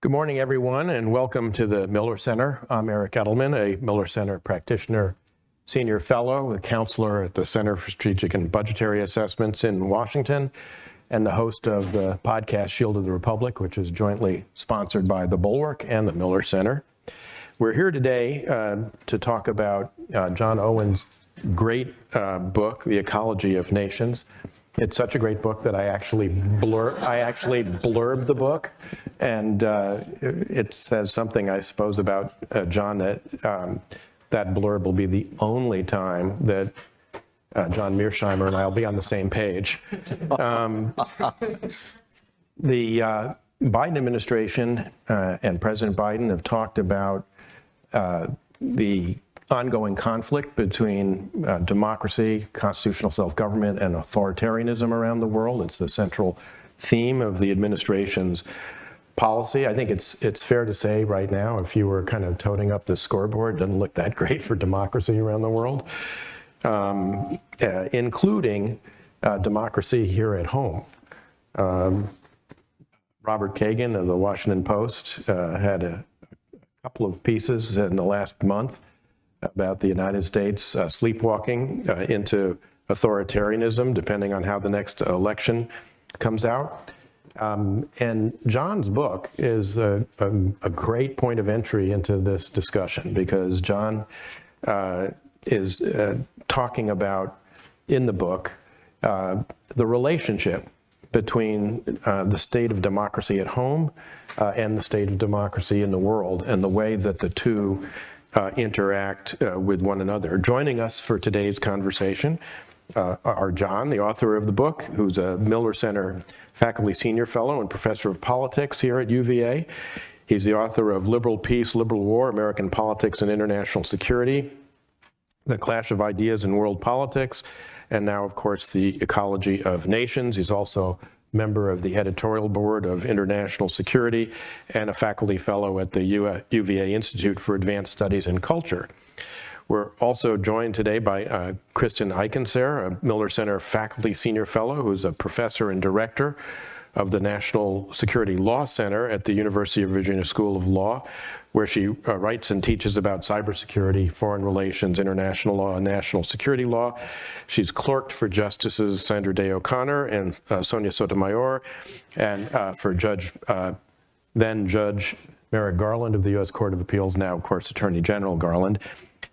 Good morning, everyone, and welcome to the Miller Center. I'm Eric Edelman, a Miller Center practitioner, senior fellow, a counselor at the Center for Strategic and Budgetary Assessments in Washington, and the host of the podcast Shield of the Republic, which is jointly sponsored by the Bulwark and the Miller Center. We're here today to talk about John Owen's great book, The Ecology of Nations. It's such a great book that I actually blurbed the book, and it says something, I suppose, about John that that blurb will be the only time that John Mearsheimer and I will be on the same page. The Biden administration and President Biden have talked about the ongoing conflict between democracy, constitutional self-government, and authoritarianism around the world. It's the central theme of the administration's policy. I think it's fair to say right now, if you were kind of toting up the scoreboard, it doesn't look that great for democracy around the world, including democracy here at home. Robert Kagan of the Washington Post had a couple of pieces in the last month about the United States sleepwalking into authoritarianism, depending on how the next election comes out. And John's book is a great point of entry into this discussion, because John is talking about, in the book, the relationship between the state of democracy at home and the state of democracy in the world, and the way that the two interact with one another. Joining us for today's conversation are John, the author of the book, who's a Miller Center faculty senior fellow and professor of politics here at UVA. He's the author of Liberal Peace, Liberal War, American Politics and International Security, The Clash of Ideas in World Politics, and now, of course, The Ecology of Nations. He's also member of the editorial board of International Security and a faculty fellow at the UVA Institute for Advanced Studies in Culture. We're also joined today by Kristen Eichenser, a Miller Center faculty senior fellow who's a professor and director of the National Security Law Center at the University of Virginia School of Law, where she writes and teaches about cybersecurity, foreign relations, international law, and national security law. She's clerked for Justices Sandra Day O'Connor and Sonia Sotomayor, and for then Judge Merrick Garland of the U.S. Court of Appeals, now, of course, Attorney General Garland.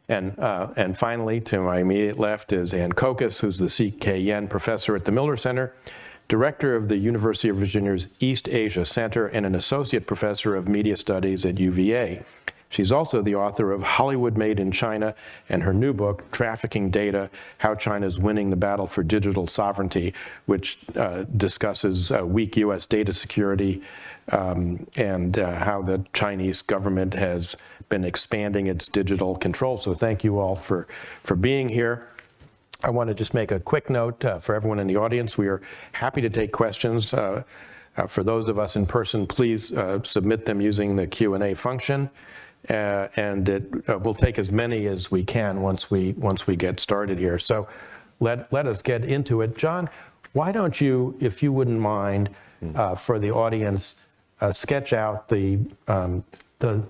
And finally, to my immediate left is Ann Kokos, who's the C.K. Yen Professor at the Miller Center, Director of the University of Virginia's East Asia Center, and an Associate Professor of Media Studies at UVA. She's also the author of Hollywood Made in China and her new book, Trafficking Data, How China's Winning the Battle for Digital Sovereignty, which discusses weak U.S. data security and how the Chinese government has been expanding its digital control. So thank you all for being here. I want to just make a quick note for everyone in the audience. We are happy to take questions. For those of us in person, please submit them using the Q&A function, and we'll take as many as we can once we get started here. So let us get into it. John, why don't you, if you wouldn't mind, for the audience, sketch out the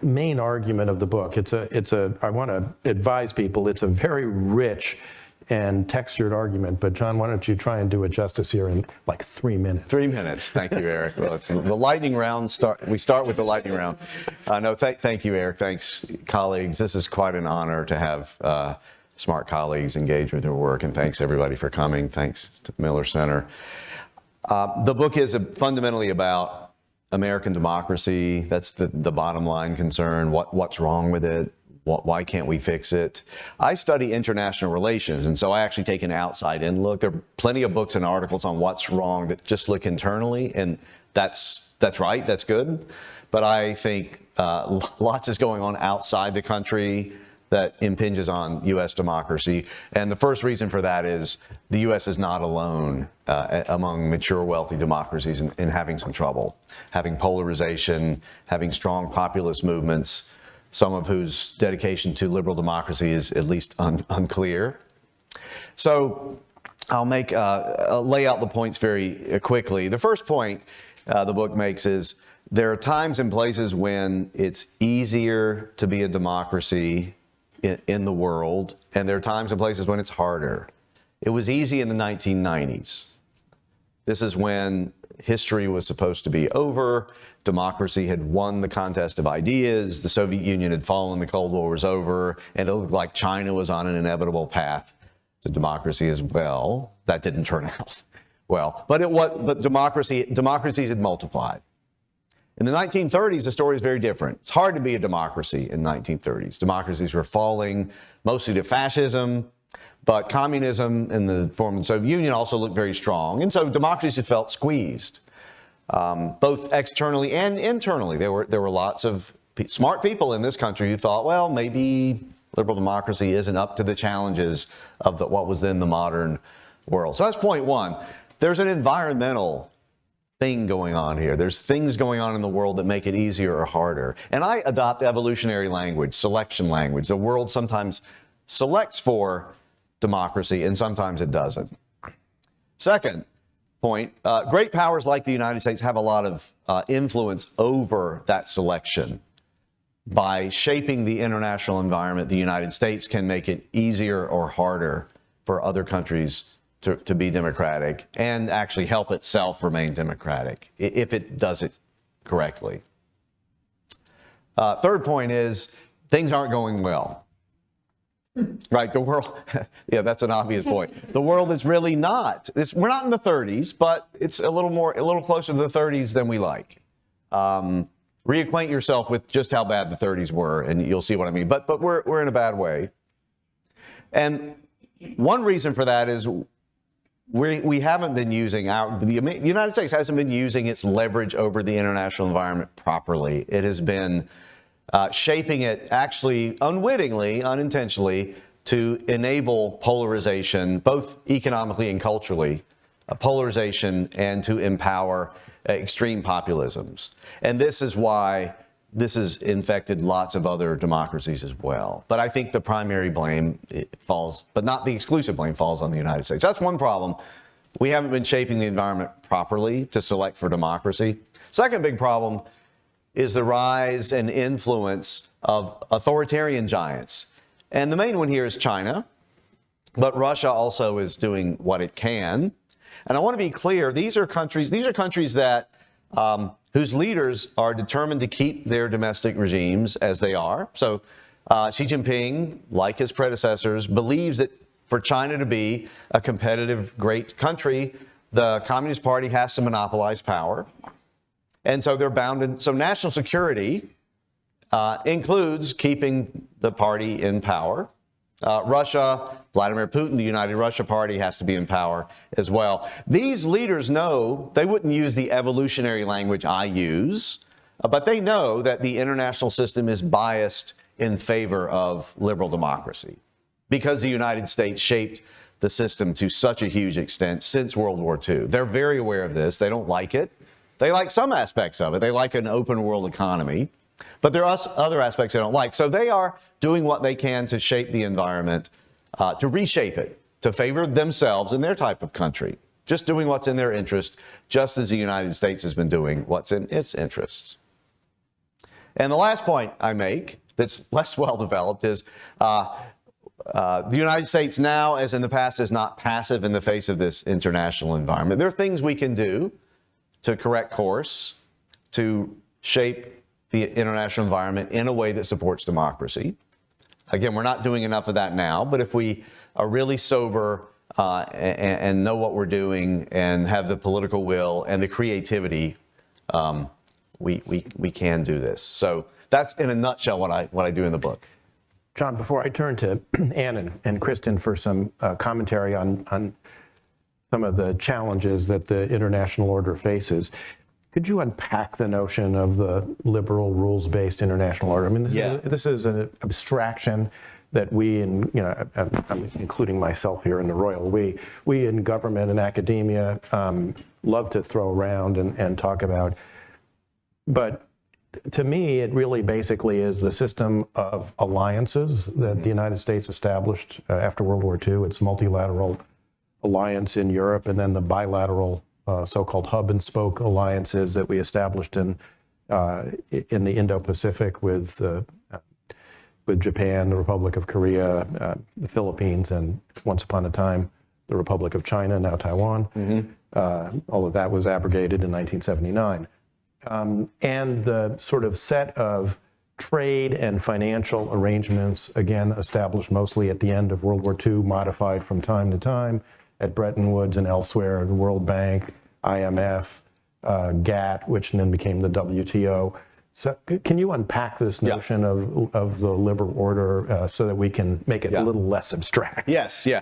main argument of the book. I want to advise people, it's a very rich and textured argument, but John, why don't you try and do it justice here in like 3 minutes? 3 minutes. Thank you, Eric. Well, it's the lightning round. We start with the lightning round. Thank you, Eric. Thanks, colleagues. This is quite an honor to have smart colleagues engage with their work, and thanks everybody for coming. Thanks to the Miller Center. The book is fundamentally about American democracy. That's the bottom line concern. What's wrong with it? Why can't we fix it? I study international relations, and so I actually take an outside-in look. There are plenty of books and articles on what's wrong that just look internally, and that's right, that's good. But I think lots is going on outside the country that impinges on U.S. democracy. And the first reason for that is the U.S. is not alone among mature, wealthy democracies in having some trouble, having polarization, having strong populist movements, some of whose dedication to liberal democracy is at least unclear. So I'll lay out the points very quickly. The first point the book makes is, there are times and places when it's easier to be a democracy in the world, and there are times and places when it's harder. It was easy in the 1990s. This is when history was supposed to be over. Democracy had won the contest of ideas. The Soviet Union had fallen. The Cold War was over. And it looked like China was on an inevitable path to democracy as well. That didn't turn out well. But democracies had multiplied. In the 1930s, the story is very different. It's hard to be a democracy in the 1930s. Democracies were falling mostly to fascism, but communism in the form of the Soviet Union also looked very strong. And so democracies had felt squeezed, both externally and internally. There were lots of smart people in this country who thought, well, maybe liberal democracy isn't up to the challenges of what was then the modern world. So that's point one. There's an environmental thing going on here. There's things going on in the world that make it easier or harder. And I adopt evolutionary language, selection language. The world sometimes selects for democracy and sometimes it doesn't. Second point, great powers like the United States have a lot of influence over that selection. By shaping the international environment, the United States can make it easier or harder for other countries to be democratic and actually help itself remain democratic if it does it correctly. Third point is things aren't going well. Right, the world, yeah, that's an obvious point. The world is really not. We're not in the 30s, but it's a little closer to the 30s than we like. Reacquaint yourself with just how bad the 30s were, and you'll see what I mean. But we're in a bad way. And one reason for that is we haven't been using the United States hasn't been using its leverage over the international environment properly. It has been shaping it actually unwittingly, unintentionally, to enable polarization, both economically and culturally, polarization, and to empower extreme populisms. And this is why this has infected lots of other democracies as well. But I think the primary blame falls, but not the exclusive blame, falls on the United States. That's one problem. We haven't been shaping the environment properly to select for democracy. Second big problem is the rise and influence of authoritarian giants. And the main one here is China, but Russia also is doing what it can. And I want to be clear, these are countries that whose leaders are determined to keep their domestic regimes as they are. So Xi Jinping, like his predecessors, believes that for China to be a competitive, great country, the Communist Party has to monopolize power. And so they're bound in, so national security includes keeping the party in power. Russia, Vladimir Putin, the United Russia Party has to be in power as well. These leaders know, they wouldn't use the evolutionary language I use, but they know that the international system is biased in favor of liberal democracy because the United States shaped the system to such a huge extent since World War II. They're very aware of this. They don't like it. They like some aspects of it. They like an open world economy. But there are other aspects they don't like. So they are doing what they can to shape the environment, to reshape it, to favor themselves and their type of country. Just doing what's in their interest, just as the United States has been doing what's in its interests. And the last point I make that's less well developed is the United States now, as in the past, is not passive in the face of this international environment. There are things we can do to correct course, to shape the international environment in a way that supports democracy. Again, we're not doing enough of that now, but if we are really sober and know what we're doing and have the political will and the creativity, we can do this. So that's in a nutshell what I do in the book. John, before I turn to Ann and Kristen for some commentary on some of the challenges that the international order faces, could you unpack the notion of the liberal rules-based international order? I mean, this is an abstraction that we, and I'm including myself here in the royal we in government and academia love to throw around and talk about. But to me, it really basically is the system of alliances that the United States established after World War II. It's multilateral alliance in Europe, and then the bilateral so-called hub and spoke alliances that we established in in the Indo-Pacific with Japan, the Republic of Korea, the Philippines, and once upon a time, the Republic of China, now Taiwan, although that was abrogated in 1979. And the sort of set of trade and financial arrangements, again, established mostly at the end of World War II, modified from time to time at Bretton Woods and elsewhere, the World Bank, IMF, GATT, which then became the WTO. So can you unpack this notion of the liberal order so that we can make it a little less abstract? Yes, yeah.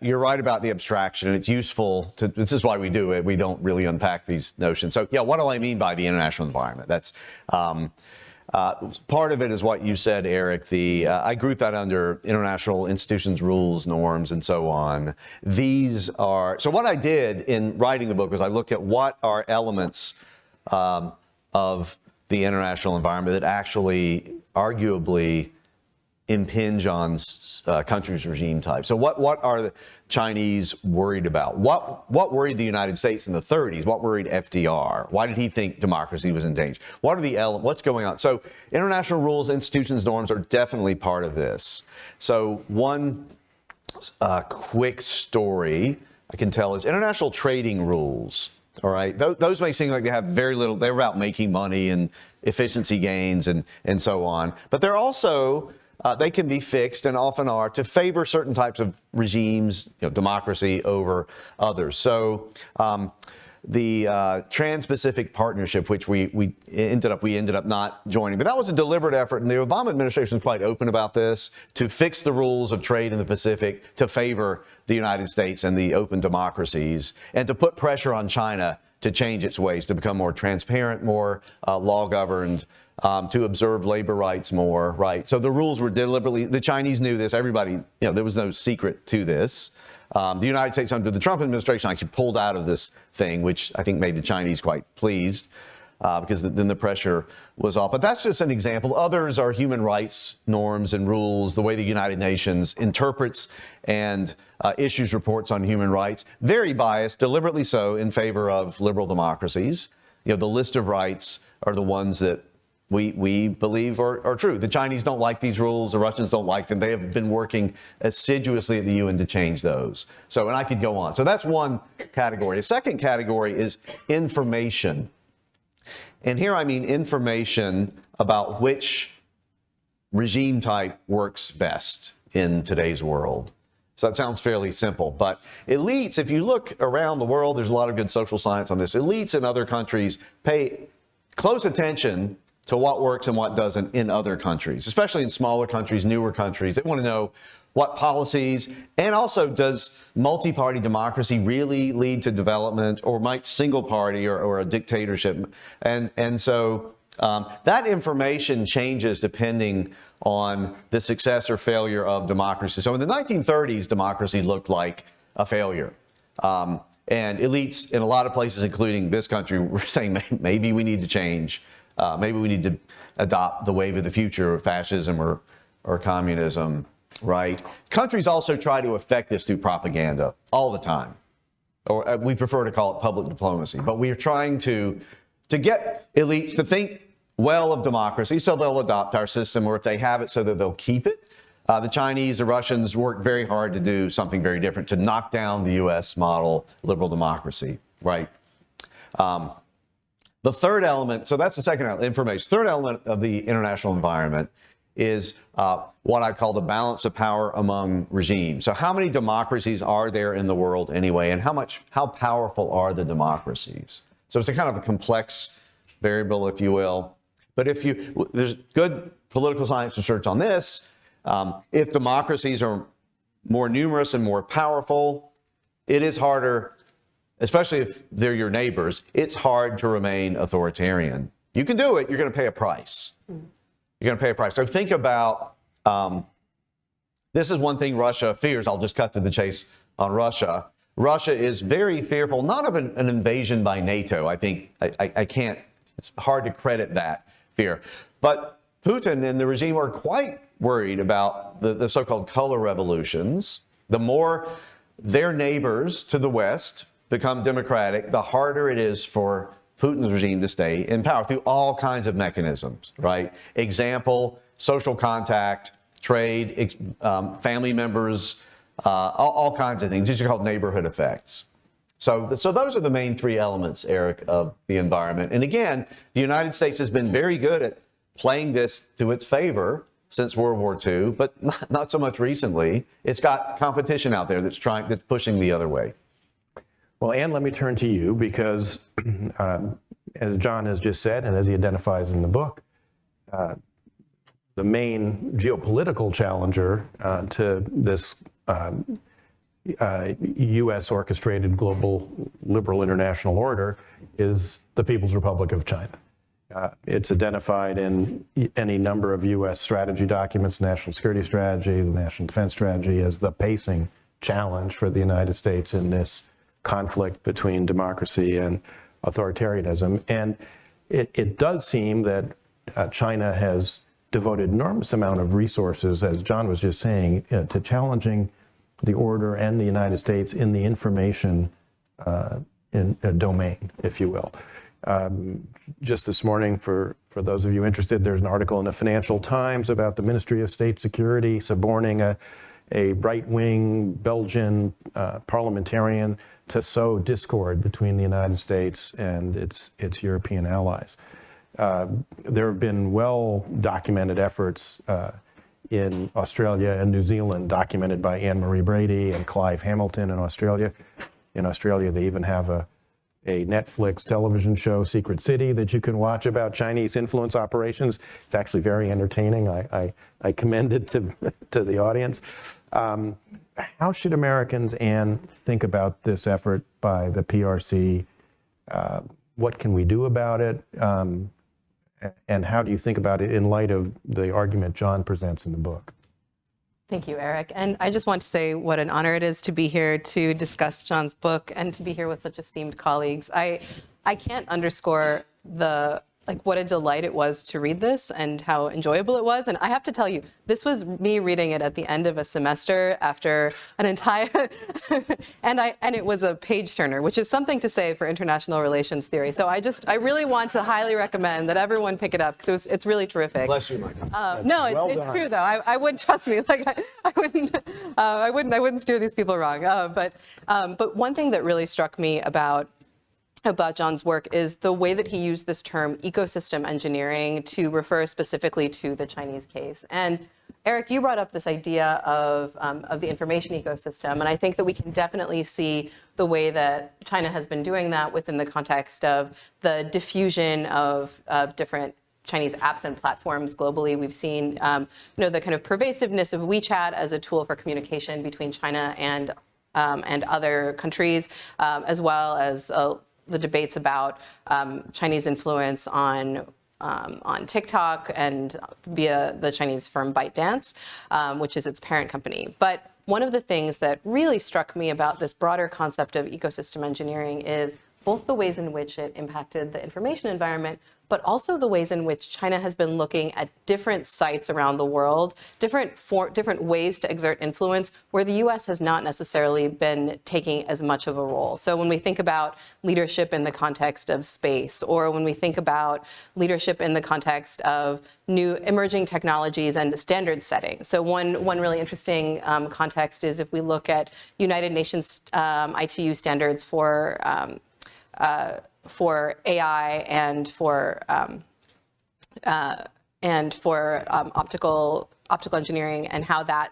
You're right about the abstraction. It's useful to, this is why we do it. We don't really unpack these notions. So yeah, what do I mean by the international environment? That's part of it is what you said, Eric. I group that under international institutions, rules, norms, and so on. These are, so what I did in writing the book was I looked at what are elements of the international environment that actually arguably impinge on countries' regime type. So what are the Chinese worried about? What worried the United States in the 30s? What worried FDR? Why did he think democracy was in danger? What are the what's going on? So international rules, institutions, norms are definitely part of this. So one quick story I can tell is international trading rules. All right, those may seem like they have very little, they're about making money and efficiency gains and so on. But they're also, they can be fixed and often are to favor certain types of regimes, democracy over others. So the Trans-Pacific Partnership, which we ended up not joining, but that was a deliberate effort, and the Obama administration was quite open about this, to fix the rules of trade in the Pacific to favor the United States and the open democracies, and to put pressure on China to change its ways, to become more transparent, more law-governed, to observe labor rights more, right? So the rules were deliberately, the Chinese knew this, everybody, there was no secret to this. The United States under the Trump administration actually pulled out of this thing, which I think made the Chinese quite pleased because then the pressure was off. But that's just an example. Others are human rights norms and rules, the way the United Nations interprets and issues reports on human rights, very biased, deliberately so, in favor of liberal democracies. The list of rights are the ones that we believe are true. The Chinese don't like these rules. The Russians don't like them. They have been working assiduously at the UN to change those. So, and I could go on. So that's one category. The second category is information. And here I mean information about which regime type works best in today's world. So that sounds fairly simple, but elites, if you look around the world, there's a lot of good social science on this. Elites in other countries pay close attention to what works and what doesn't in other countries, especially in smaller countries, newer countries. They want to know what policies, and also, does multi-party democracy really lead to development, or might single party or a dictatorship? And so that information changes depending on the success or failure of democracy. So in the 1930s, democracy looked like a failure. And elites in a lot of places, including this country, were saying maybe we need to change. Maybe we need to adopt the wave of the future of fascism or communism, right? Countries also try to affect this through propaganda all the time. Or we prefer to call it public diplomacy. But we are trying to get elites to think well of democracy so they'll adopt our system, or if they have it, so that they'll keep it. The Chinese, the Russians work very hard to do something very different, to knock down the U.S. model liberal democracy, right? The third element, so that's the second element, information. Third element of the international environment is what I call the balance of power among regimes. So how many democracies are there in the world anyway, and how powerful are the democracies? So it's a kind of a complex variable, if you will. But there's good political science research on this. If democracies are more numerous and more powerful, it is harder, especially if they're your neighbors, it's hard to remain authoritarian. You can do it, you're going to pay a price. You're going to pay a price. So think about, this is one thing Russia fears. I'll just cut to the chase on Russia. Russia is very fearful, not of an invasion by NATO. I think, I can't, it's hard to credit that fear. But Putin and the regime are quite worried about the so-called color revolutions. The more their neighbors to the West become democratic, the harder it is for Putin's regime to stay in power through all kinds of mechanisms, right? Example, social contact, trade, family members, all kinds of things. These are called neighborhood effects. So those are the main three elements, Eric, of the environment. And again, the United States has been very good at playing this to its favor since World War II, but not so much recently. It's got competition out there that's pushing the other way. Well, Ann, let me turn to you because, as John has just said, and as he identifies in the book, the main geopolitical challenger to this U.S. orchestrated global liberal international order is the People's Republic of China. It's identified in any number of U.S. strategy documents, national security strategy, the national defense strategy, as the pacing challenge for the United States in this conflict between democracy and authoritarianism. And it does seem that China has devoted enormous amount of resources, as John was just saying, to challenging the order and the United States in the information domain, if you will. Just this morning, for those of you interested, there's an article in the Financial Times about the Ministry of State Security suborning a right-wing Belgian parliamentarian to sow discord between the United States and its European allies. There have been well-documented efforts in Australia and New Zealand, documented by Anne-Marie Brady and Clive Hamilton in Australia. In Australia, they even have a Netflix television show, Secret City, that you can watch about Chinese influence operations. It's actually very entertaining. I commend it to the audience. How should Americans, Anne, think about this effort by the PRC? What can we do about it? And how do you think about it in light of the argument John presents in the book? Thank you, Eric. And I just want to say what an honor it is to be here to discuss John's book and to be here with such esteemed colleagues. I can't underscore what a delight it was to read this and how enjoyable it was. And I have to tell you, this was me reading it at the end of a semester after an entire, and it was a page turner, which is something to say for international relations theory. So I really want to highly recommend that everyone pick it up because it's really terrific. Bless you, Michael. No, it's true though. I wouldn't, trust me. I wouldn't steer these people wrong. But one thing that really struck me about John's work is the way that he used this term ecosystem engineering to refer specifically to the Chinese case. And Eric, you brought up this idea of the information ecosystem, and I think that we can definitely see the way that China has been doing that within the context of the diffusion of different Chinese apps and platforms globally. We've seen the kind of pervasiveness of WeChat as a tool for communication between China and other countries, as well as the debates about Chinese influence on TikTok and via the Chinese firm ByteDance, which is its parent company. But one of the things that really struck me about this broader concept of ecosystem engineering is both the ways in which it impacted the information environment, but also the ways in which China has been looking at different sites around the world, different ways to exert influence where the U.S. has not necessarily been taking as much of a role. So when we think about leadership in the context of space, or when we think about leadership in the context of new emerging technologies and standard setting. So one really interesting context is if we look at United Nations ITU standards for AI and for optical engineering, and how that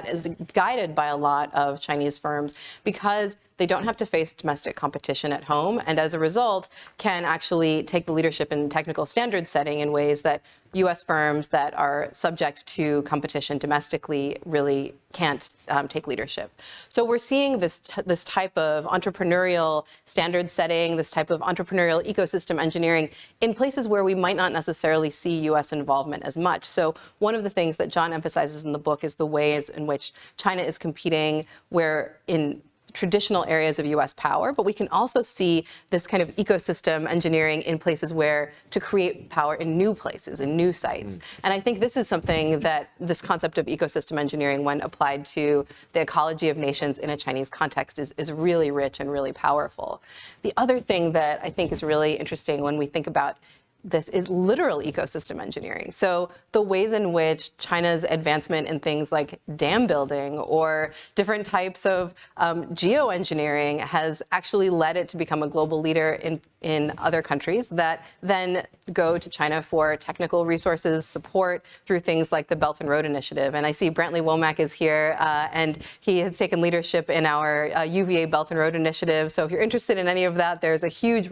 is guided by a lot of Chinese firms because they don't have to face domestic competition at home, and as a result can actually take the leadership in technical standard setting in ways that U.S. firms that are subject to competition domestically really can't take leadership. So we're seeing this type of entrepreneurial standard setting, this type of entrepreneurial ecosystem engineering in places where we might not necessarily see U.S. involvement as much. So one of the things that John emphasizes in the book is the ways in which China is competing, where in traditional areas of US power, but we can also see this kind of ecosystem engineering in places where to create power in new places, in new sites. And I think this is something that this concept of ecosystem engineering, when applied to the ecology of nations in a Chinese context, is really rich and really powerful. The other thing that I think is really interesting when we think about this is literal ecosystem engineering. So the ways in which China's advancement in things like dam building or different types of geoengineering has actually led it to become a global leader in other countries that then go to China for technical resources, support through things like the Belt and Road Initiative. And I see Brantley Womack is here, and he has taken leadership in our UVA Belt and Road Initiative. So if you're interested in any of that, there's a huge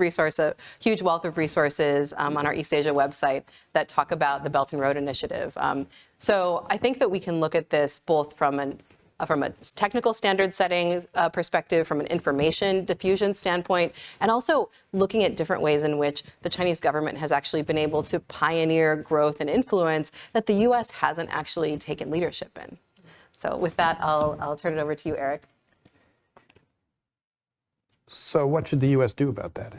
huge wealth of resources on our East Asia website that talk about the Belt and Road Initiative. So I think that we can look at this both from a technical standard setting perspective, from an information diffusion standpoint, and also looking at different ways in which the Chinese government has actually been able to pioneer growth and influence that the US hasn't actually taken leadership in. So with that, I'll turn it over to you, Eric. So what should the US do about that?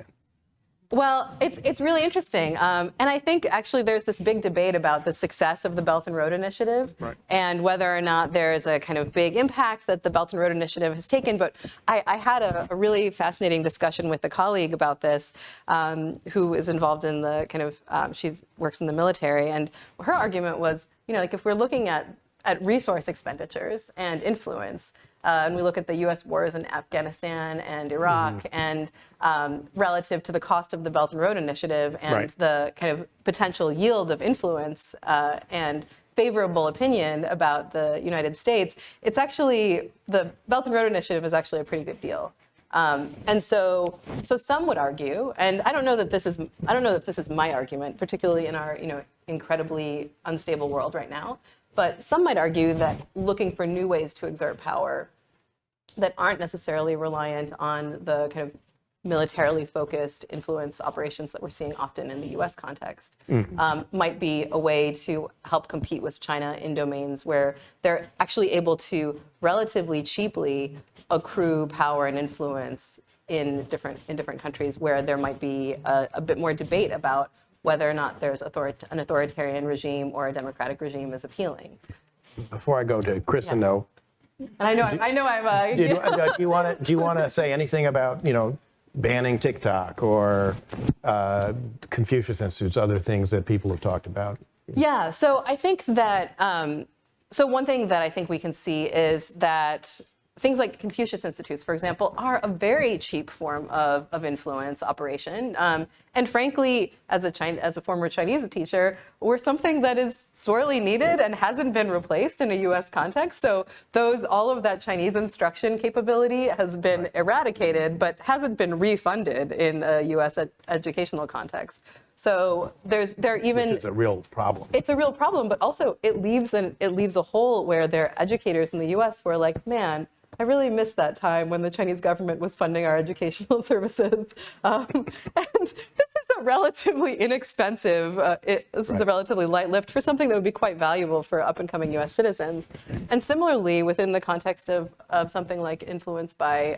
Well, it's really interesting. And I think actually there's this big debate about the success of the Belt and Road Initiative and whether or not there's a kind of big impact that the Belt and Road Initiative has taken. But I had a really fascinating discussion with a colleague about this who is involved in the kind of, she works in the military. And her argument was, like if we're looking at resource expenditures and influence, and we look at the U.S. wars in Afghanistan and Iraq, and relative to the cost of the Belt and Road Initiative and the kind of potential yield of influence and favorable opinion about the United States, it's actually, the Belt and Road Initiative is actually a pretty good deal. And so some would argue, and I don't know that this is my argument, particularly in our incredibly unstable world right now. But some might argue that looking for new ways to exert power that aren't necessarily reliant on the kind of militarily focused influence operations that we're seeing often in the US context might be a way to help compete with China in domains where they're actually able to relatively cheaply accrue power and influence in different countries where there might be a bit more debate about whether or not there's an authoritarian regime or a democratic regime is appealing. Before I go to Kristen, though, and I know I'm. do you want to say anything about banning TikTok or Confucius Institutes, other things that people have talked about? Yeah. So I think that so one thing that I think we can see is that things like Confucius Institutes, for example, are a very cheap form of influence operation. And frankly, as a former Chinese teacher, we're something that is sorely needed and hasn't been replaced in a US context. So all of that Chinese instruction capability has been eradicated, but hasn't been refunded in a US educational context. So which is a real problem. It's a real problem, but also it leaves a hole where there are educators in the US who are like, man, I really miss that time when the Chinese government was funding our educational services. And this is a relatively inexpensive, this is a relatively light lift for something that would be quite valuable for up-and-coming US citizens. And similarly, within the context of something like influence by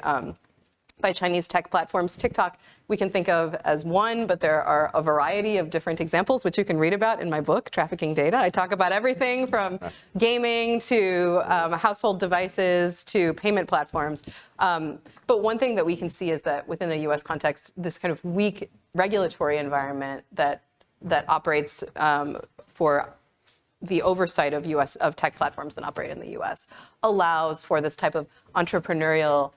Chinese tech platforms, TikTok, we can think of as one, but there are a variety of different examples, which you can read about in my book, Trafficking Data. I talk about everything from gaming to household devices to payment platforms. But one thing that we can see is that within the US context, this kind of weak regulatory environment that operates for the oversight of tech platforms that operate in the US allows for this type of entrepreneurial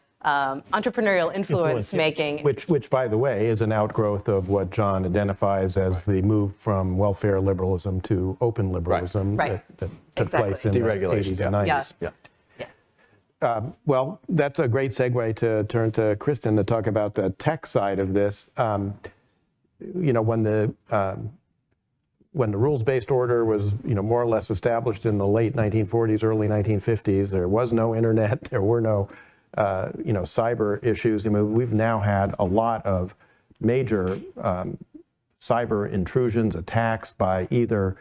influence making. Which, by the way, is an outgrowth of what John identifies as the move from welfare liberalism to open liberalism that took place in the 80s and 90s. Well, that's a great segue to turn to Kristen to talk about the tech side of this. When the rules-based order was, more or less established in the late 1940s, early 1950s, there was no internet, there were no cyber issues. I mean, we've now had a lot of major cyber intrusions, attacks by either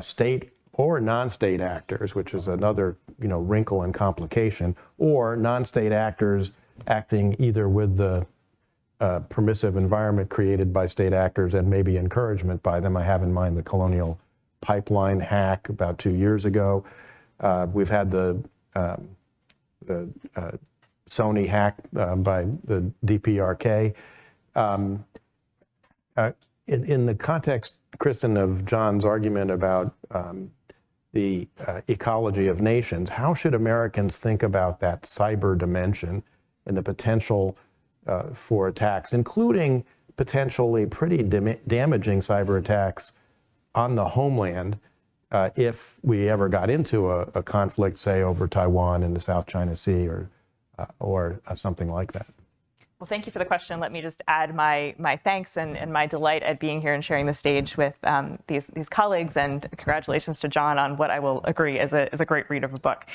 state or non-state actors, which is another, wrinkle and complication, or non-state actors acting either with the permissive environment created by state actors and maybe encouragement by them. I have in mind the Colonial Pipeline hack about 2 years ago. We've had the Sony hack by the DPRK. In the context, Kristen, of John's argument about the ecology of nations, how should Americans think about that cyber dimension and the potential for attacks, including potentially pretty damaging cyber attacks on the homeland if we ever got into a conflict, say, over Taiwan in the South China Sea or something like that? Well, thank you for the question. Let me just add my thanks and my delight at being here and sharing the stage with these colleagues, and congratulations to John on what I will agree is a great read of a book.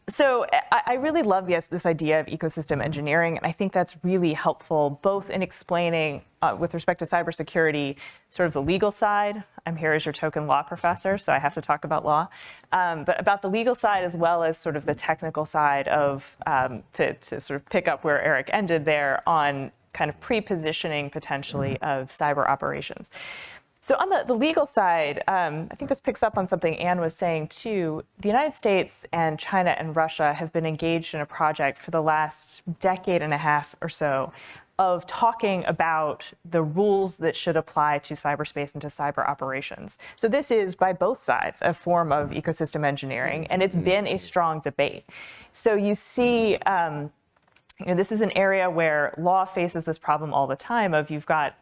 So I really love this idea of ecosystem engineering, and I think that's really helpful both in explaining with respect to cybersecurity, sort of the legal side. I'm here as your token law professor, so I have to talk about law, but about the legal side as well as sort of the technical side of, to sort of pick up where Eric ended there on kind of pre-positioning potentially of cyber operations. So on the legal side, I think this picks up on something Anne was saying too. The United States and China and Russia have been engaged in a project for the last decade and a half or so of talking about the rules that should apply to cyberspace and to cyber operations. So this is, by both sides, a form of ecosystem engineering, and it's been a strong debate. So you see, this is an area where law faces this problem all the time of you've got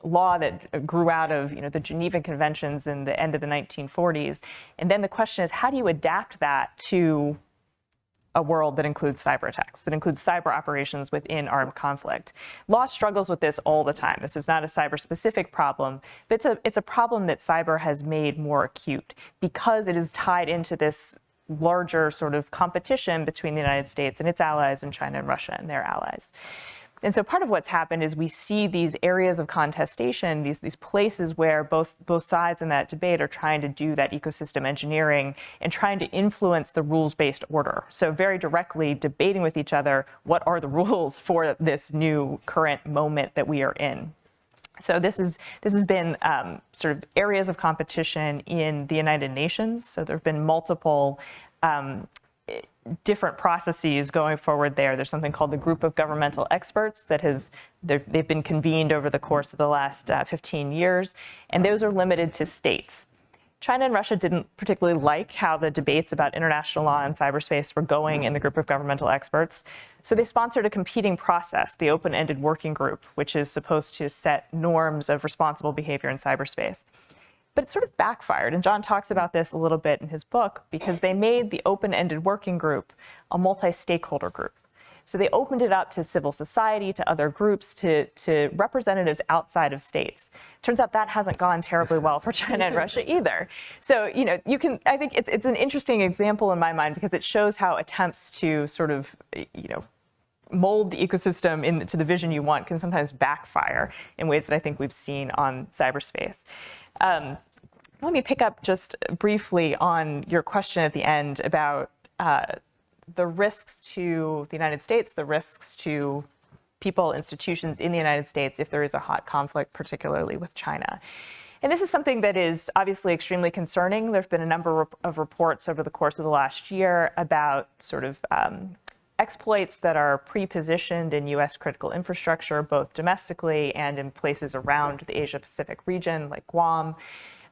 law that grew out of the Geneva Conventions in the end of the 1940s. And then the question is, how do you adapt that to a world that includes cyber attacks, that includes cyber operations within armed conflict? Law struggles with this all the time. This is not a cyber-specific problem, but it's a problem that cyber has made more acute because it is tied into this larger sort of competition between the United States and its allies and China and Russia and their allies. And so part of what's happened is we see these areas of contestation, these places where both sides in that debate are trying to do that ecosystem engineering and trying to influence the rules-based order. So very directly debating with each other, what are the rules for this new current moment that we are in? So this has been sort of areas of competition in the United Nations. So there have been multiple different processes going forward there. There's something called the Group of Governmental Experts that they've been convened over the course of the last 15 years, and those are limited to states. China and Russia didn't particularly like how the debates about international law and cyberspace were going in the Group of Governmental Experts, so they sponsored a competing process, the Open-Ended Working Group, which is supposed to set norms of responsible behavior in cyberspace. But it sort of backfired, and John talks about this a little bit in his book, because they made the Open-Ended Working Group a multi-stakeholder group. So they opened it up to civil society, to other groups, to representatives outside of states. Turns out that hasn't gone terribly well for China and Russia either. So, I think it's an interesting example in my mind because it shows how attempts to sort of, mold the ecosystem into the vision you want can sometimes backfire in ways that I think we've seen on cyberspace. Let me pick up just briefly on your question at the end about the risks to the United States, the risks to people, institutions in the United States if there is a hot conflict, particularly with China. And this is something that is obviously extremely concerning. There have been a number of reports over the course of the last year about sort of exploits that are pre-positioned in U.S. critical infrastructure, both domestically and in places around the Asia-Pacific region, like Guam.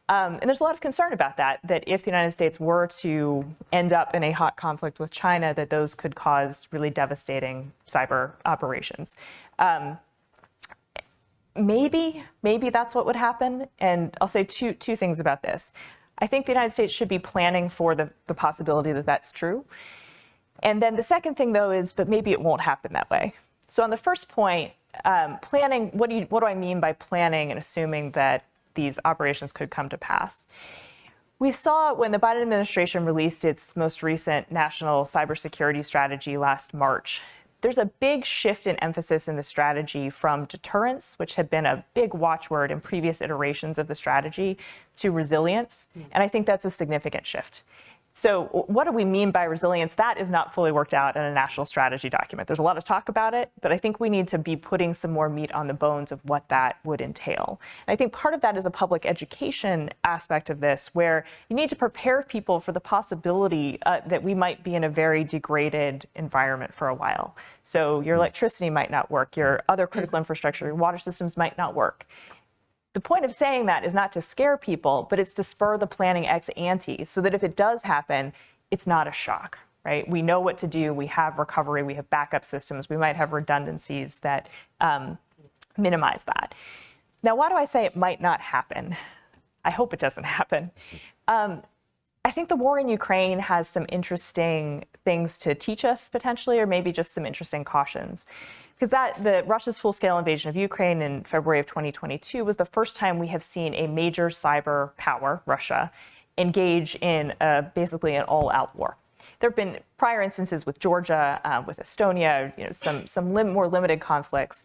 And there's a lot of concern about that if the United States were to end up in a hot conflict with China, that those could cause really devastating cyber operations. Maybe that's what would happen. And I'll say two things about this. I think the United States should be planning for the possibility that that's true. And then the second thing, though, is, but maybe it won't happen that way. So on the first point, planning, what do I mean by planning and assuming that these operations could come to pass? We saw when the Biden administration released its most recent national cybersecurity strategy last March, there's a big shift in emphasis in the strategy from deterrence, which had been a big watchword in previous iterations of the strategy, to resilience. And I think that's a significant shift. So what do we mean by resilience? That is not fully worked out in a national strategy document. There's a lot of talk about it, but I think we need to be putting some more meat on the bones of what that would entail. And I think part of that is a public education aspect of this, where you need to prepare people for the possibility that we might be in a very degraded environment for a while. So your electricity might not work, your other critical infrastructure, your water systems might not work. The point of saying that is not to scare people, but it's to spur the planning ex ante so that if it does happen, it's not a shock, right? We know what to do. We have recovery. We have backup systems. We might have redundancies that minimize that. Now, why do I say it might not happen? I hope it doesn't happen. I think the war in Ukraine has some interesting things to teach us potentially, or maybe just some interesting cautions. Because the Russia's full-scale invasion of Ukraine in February of 2022 was the first time we have seen a major cyber power, Russia, engage in basically an all-out war. There have been prior instances with Georgia, with Estonia, some more limited conflicts.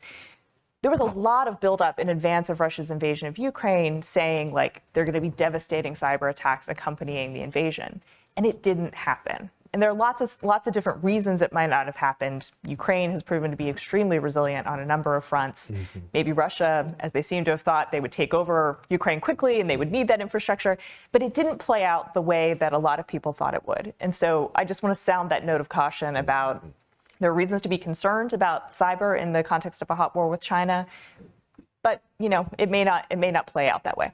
There was a lot of buildup in advance of Russia's invasion of Ukraine, saying like there are going to be devastating cyber attacks accompanying the invasion, and it didn't happen. And there are lots of different reasons it might not have happened. Ukraine has proven to be extremely resilient on a number of fronts. Mm-hmm. Maybe Russia, as they seem to have thought, they would take over Ukraine quickly and they would need that infrastructure. But it didn't play out the way that a lot of people thought it would. And so I just want to sound that note of caution about there are reasons to be concerned about cyber in the context of a hot war with China. But, it may not play out that way.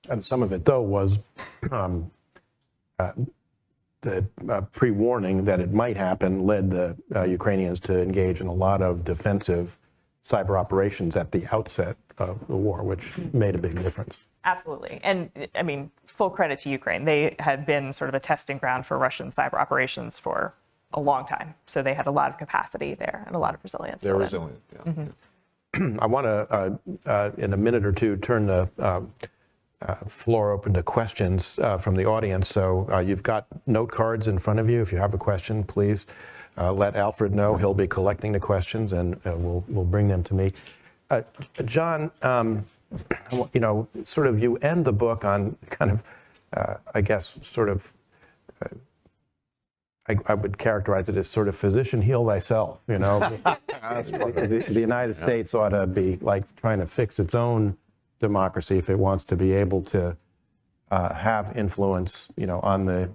And some of it, though, was the pre-warning that it might happen led the Ukrainians to engage in a lot of defensive cyber operations at the outset of the war, which made a big difference. Absolutely. And I mean, full credit to Ukraine. They had been sort of a testing ground for Russian cyber operations for a long time. So they had a lot of capacity there and a lot of resilience. They're resilient, yeah. Mm-hmm. I want to, in a minute or two, turn the floor open to questions from the audience. So you've got note cards in front of you. If you have a question, please let Alfred know. He'll be collecting the questions, and we'll bring them to me. John, sort of you end the book on kind of, I guess, sort of, I would characterize it as sort of physician heal thyself, the United States ought to be like trying to fix its own democracy if it wants to be able to have influence, on the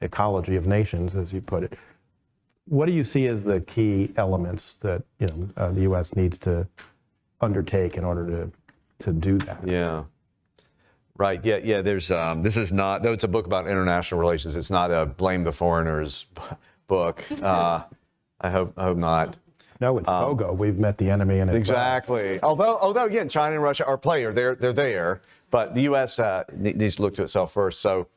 ecology of nations, as you put it. What do you see as the key elements that the U.S. needs to undertake in order to do that? Yeah. Right. Yeah. There's this is not, though it's a book about international relations, it's not a blame the foreigners book. I hope not. No, it's Togo. We've met the enemy in its exactly. Although again, China and Russia are players. They're there, but the U.S. Needs to look to itself first. So,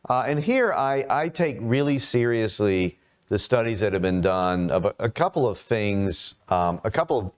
and here I take really seriously the studies that have been done of a couple of things, that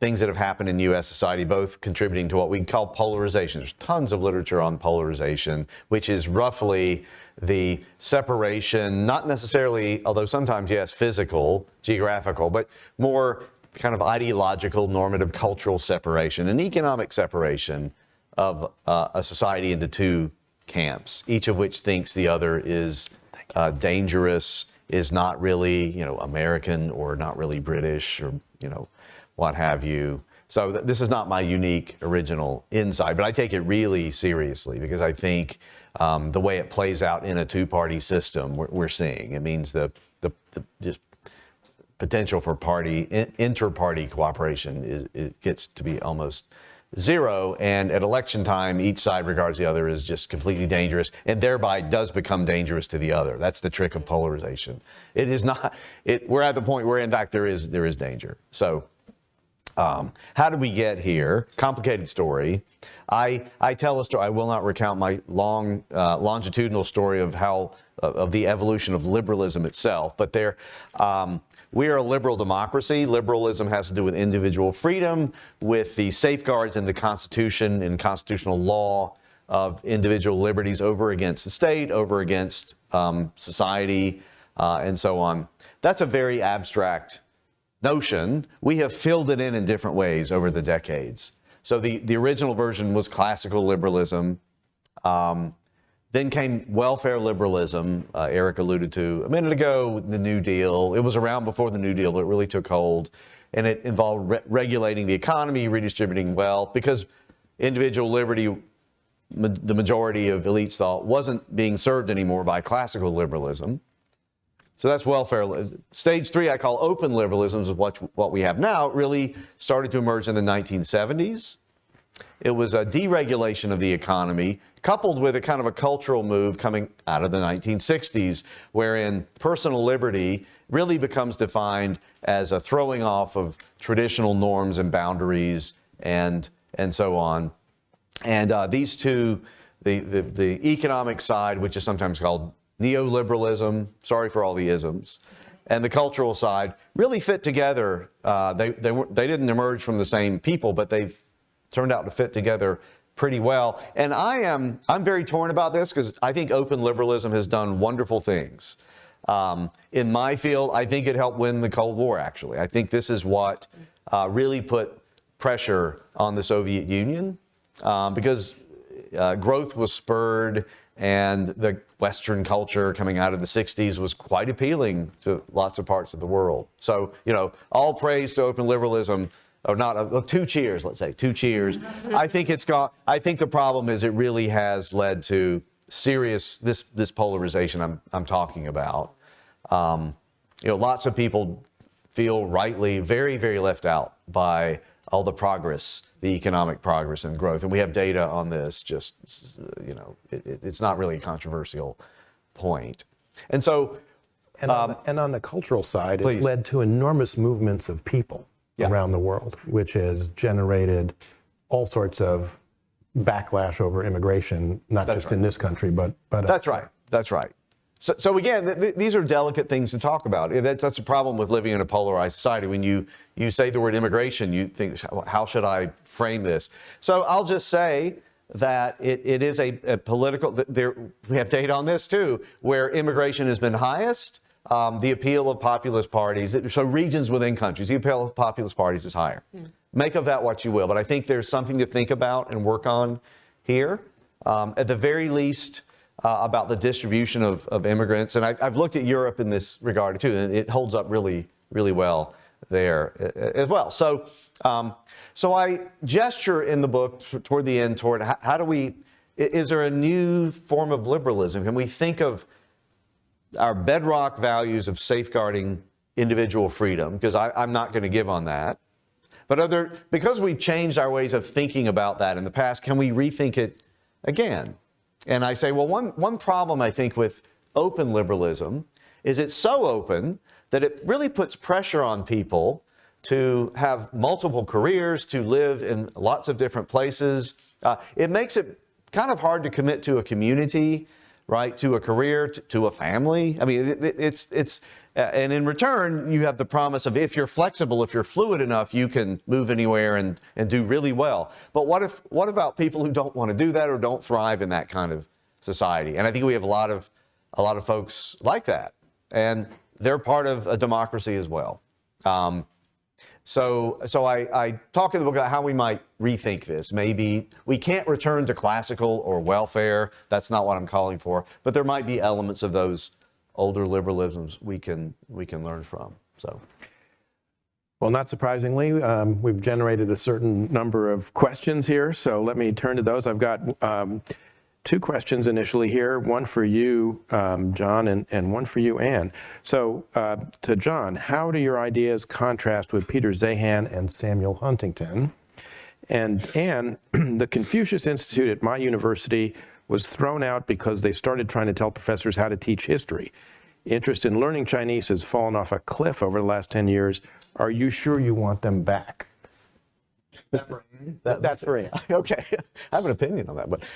have happened in U.S. society, both contributing to what we call polarization. There's tons of literature on polarization, which is roughly the separation, not necessarily, although sometimes, yes, physical, geographical, but more kind of ideological, normative, cultural separation and economic separation of a society into two camps, each of which thinks the other is dangerous, is not really, American or not really British or, what have you. So this is not my unique original insight, but I take it really seriously because I think the way it plays out in a two-party system we're seeing, it means the just potential for inter-party cooperation it gets to be almost zero, and at election time, each side regards the other as just completely dangerous, and thereby does become dangerous to the other. That's the trick of polarization. It is not. We're at the point where, in fact, there is danger. So. How did we get here? Complicated story. I tell a story. I will not recount my long longitudinal story of of the evolution of liberalism itself. But we are a liberal democracy. Liberalism has to do with individual freedom, with the safeguards in the Constitution and constitutional law of individual liberties over against the state, over against society, and so on. That's a very abstract notion. We have filled it in different ways over the decades. So the original version was classical liberalism. Then came welfare liberalism, Eric alluded to a minute ago, the New Deal. It was around before the New Deal, but it really took hold. And it involved regulating the economy, redistributing wealth, because individual liberty, the majority of elites thought, wasn't being served anymore by classical liberalism. So that's welfare. Stage 3, I call open liberalism, is what we have now. It really started to emerge in the 1970s. It was a deregulation of the economy, coupled with a kind of a cultural move coming out of the 1960s, wherein personal liberty really becomes defined as a throwing off of traditional norms and boundaries and so on. And these two, the economic side, which is sometimes called neoliberalism, sorry for all the isms, and the cultural side really fit together. They didn't emerge from the same people, but they've turned out to fit together pretty well. And I'm very torn about this because I think open liberalism has done wonderful things. In my field, I think it helped win the Cold War, actually. I think this is what really put pressure on the Soviet Union because growth was spurred, and the Western culture coming out of the 60s was quite appealing to lots of parts of the world. So, all praise to open liberalism, or not, 2 cheers, let's say, 2 cheers. I think the problem is it really has led to serious, this polarization I'm talking about. Lots of people feel rightly very, very left out by all the progress, the economic progress and growth. And we have data on this, just, it's not really a controversial point. And so... And on the cultural side, please. It's led to enormous movements of people around the world, which has generated all sorts of backlash over immigration, not just in this country, but That's right. That's right. So again, these are delicate things to talk about. That's a problem with living in a polarized society. When you say the word immigration, you think, how should I frame this? So I'll just say that it is a political, we have data on this too, where immigration has been highest. The appeal of populist parties, so regions within countries, the appeal of populist parties is higher. Make of that what you will, but I think there's something to think about and work on here. At the very least, about the distribution of immigrants. And I've looked at Europe in this regard too, and it holds up really, really well there as well. So I gesture in the book toward the end toward how do we, is there a new form of liberalism? Can we think of our bedrock values of safeguarding individual freedom? Because I'm not going to give on that. But because we've changed our ways of thinking about that in the past, can we rethink it again? And I say, well, one problem I think with open liberalism is it's so open that it really puts pressure on people to have multiple careers, to live in lots of different places. It makes it kind of hard to commit to a community, right? To a career, to a family. I mean, and in return, you have the promise of if you're flexible, if you're fluid enough, you can move anywhere and do really well. But what about people who don't want to do that or don't thrive in that kind of society? And I think we have a lot of folks like that, and they're part of a democracy as well. So I talk in the book about how we might rethink this. Maybe we can't return to classical or welfare. That's not what I'm calling for. But there might be elements of those older liberalisms we can learn from. So, well, not surprisingly, we've generated a certain number of questions here. So let me turn to those. I've got 2 questions initially here, one for you, John, and one for you, Anne. So to John, how do your ideas contrast with Peter Zeihan and Samuel Huntington? And Anne, the Confucius Institute at my university was thrown out because they started trying to tell professors how to teach history. Interest in learning Chinese has fallen off a cliff over the last 10 years. Are you sure you want them back? That's for Anne. Okay, I have an opinion on that, but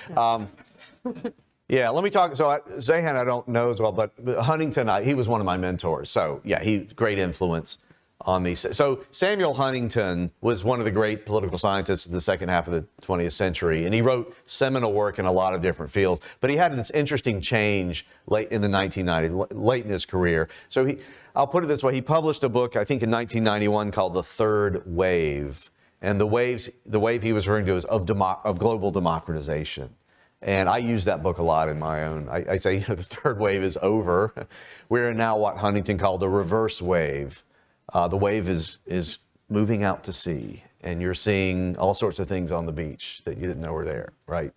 yeah, let me talk. So Zeihan I don't know as well, but Huntington, he was one of my mentors. So yeah, great influence on me. So Samuel Huntington was one of the great political scientists of the second half of the 20th century, and he wrote seminal work in a lot of different fields. But he had this interesting change late in the 1990s, late in his career. So I'll put it this way: he published a book, I think, in 1991 called The Third Wave, and the wave he was referring to is of global democratization. And I use that book a lot in my own. I say, the third wave is over. We're in now what Huntington called the reverse wave. The wave is moving out to sea, and you're seeing all sorts of things on the beach that you didn't know were there, right?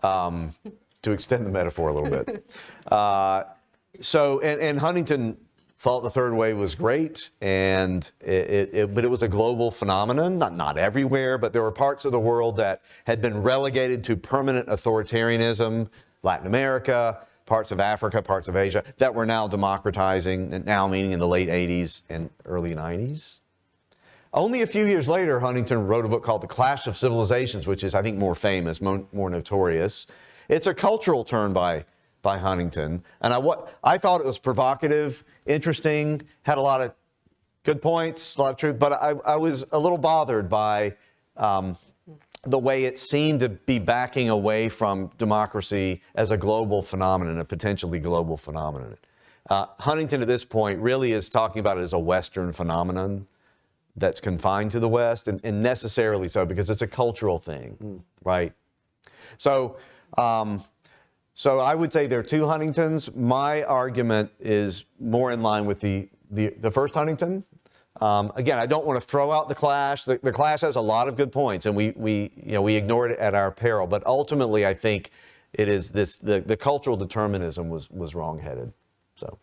To extend the metaphor a little bit. And Huntington thought the third wave was great, but it was a global phenomenon, not everywhere, but there were parts of the world that had been relegated to permanent authoritarianism, Latin America, parts of Africa, parts of Asia, that were now democratizing, and now meaning in the late 80s and early 90s. Only a few years later, Huntington wrote a book called The Clash of Civilizations, which is, I think, more famous, more notorious. It's a cultural turn by Huntington, and I thought it was provocative, interesting, had a lot of good points, a lot of truth, but I was a little bothered by the way it seemed to be backing away from democracy as a global phenomenon, a potentially global phenomenon. Huntington at this point really is talking about it as a Western phenomenon that's confined to the West, and necessarily so because it's a cultural thing, right? So I would say there are two Huntingtons. My argument is more in line with the first Huntington. Again, I don't want to throw out the Clash. The Clash has a lot of good points, and we ignored it at our peril. But ultimately, I think it is the cultural determinism was wrong-headed. So.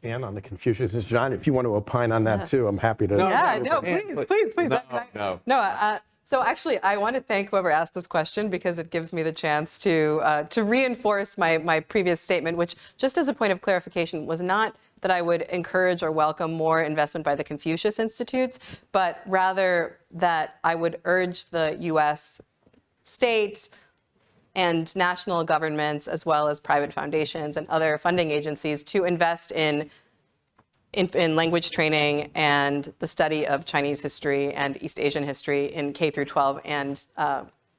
And on the Confucius, John, if you want to opine on that too, I'm happy to. Please. No. So actually, I want to thank whoever asked this question because it gives me the chance to reinforce my previous statement, which, just as a point of clarification, was not that I would encourage or welcome more investment by the Confucius Institutes, but rather that I would urge the U.S. state and national governments, as well as private foundations and other funding agencies, to invest in language training and the study of Chinese history and East Asian history in K through 12 and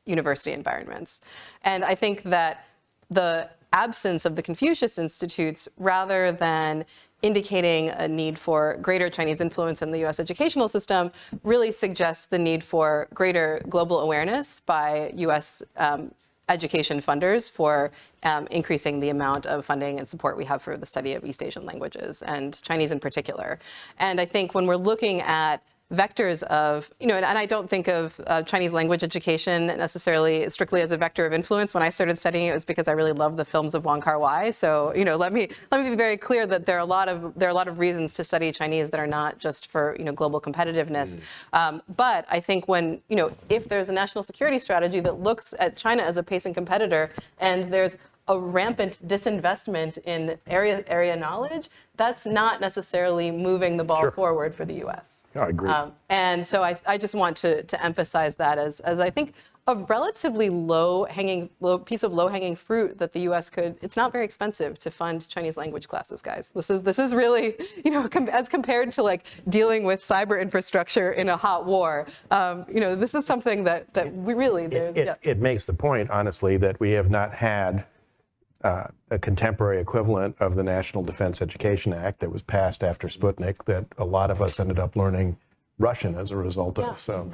university environments. And I think that the absence of the Confucius Institutes, rather than indicating a need for greater Chinese influence in the U.S. educational system, really suggests the need for greater global awareness by U.S. Education funders for increasing the amount of funding and support we have for the study of East Asian languages, and Chinese in particular. And I think when we're looking at vectors of, and I don't think of Chinese language education necessarily strictly as a vector of influence. When I started studying it was because I really love the films of Wong Kar-wai. So, let me be very clear that there are a lot of reasons to study Chinese that are not just for, global competitiveness. But I think when, if there's a national security strategy that looks at China as a pacing competitor, and there's a rampant disinvestment in area knowledge, that's not necessarily moving the ball forward for the U.S. I agree. And so I just want to emphasize that as I think a relatively low piece of low-hanging fruit that the U.S. could. It's not very expensive to fund Chinese language classes, guys. This is really, as compared to like dealing with cyber infrastructure in a hot war. This is something that we really. It makes the point, honestly, that we have not had a contemporary equivalent of the National Defense Education Act that was passed after Sputnik that a lot of us ended up learning Russian as a result of. So,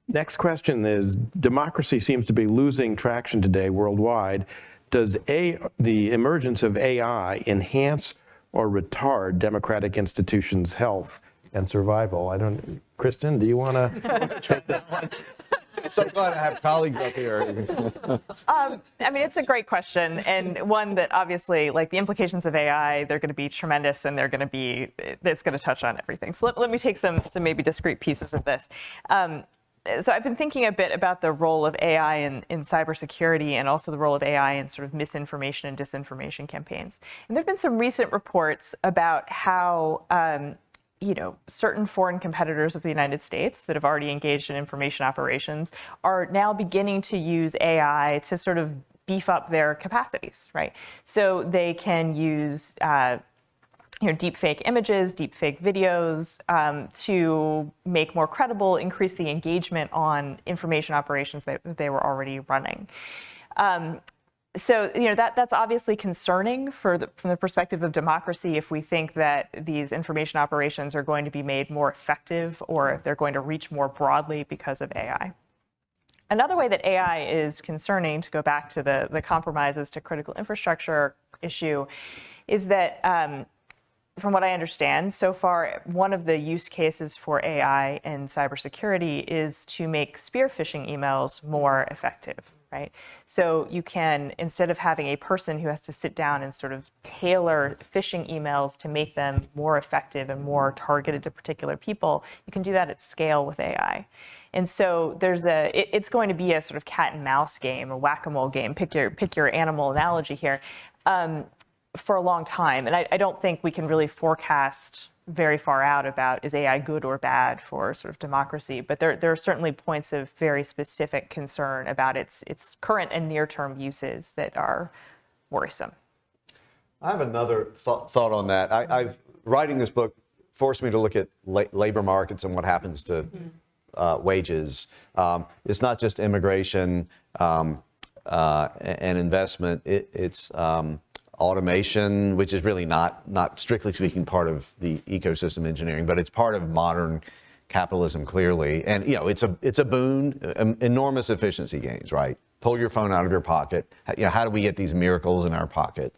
next question is, democracy seems to be losing traction today worldwide. Does the emergence of AI enhance or retard democratic institutions' health and survival? Kristen, do you want to take that one? So glad I have colleagues up here. It's a great question, and one that obviously, like the implications of AI, they're going to be tremendous, and it's going to touch on everything. So let me take some maybe discrete pieces of this. So I've been thinking a bit about the role of AI in cybersecurity, and also the role of AI in sort of misinformation and disinformation campaigns. And there have been some recent reports about how certain foreign competitors of the United States that have already engaged in information operations are now beginning to use AI to sort of beef up their capacities, right? So they can use deep fake images, deep fake videos to make more credible, increase the engagement on information operations that they were already running. So that's obviously concerning from the perspective of democracy if we think that these information operations are going to be made more effective or if they're going to reach more broadly because of AI. Another way that AI is concerning, to go back to the compromises to critical infrastructure issue, is that from what I understand, so far, one of the use cases for AI in cybersecurity is to make spear phishing emails more effective, right? So you can, instead of having a person who has to sit down and sort of tailor phishing emails to make them more effective and more targeted to particular people, you can do that at scale with AI. And so it's going to be a sort of cat and mouse game, a whack-a-mole game, pick your animal analogy here, for a long time. And I don't think we can really forecast very far out about, is AI good or bad for sort of democracy? But there are certainly points of very specific concern about its current and near-term uses that are worrisome. I have another thought on that. Writing this book forced me to look at labor markets and what happens to wages. It's not just immigration and investment. It's automation, which is really not strictly speaking part of the ecosystem engineering, but it's part of modern capitalism, clearly. And it's a boon, enormous efficiency gains, right? Pull your phone out of your pocket. How do we get these miracles in our pocket?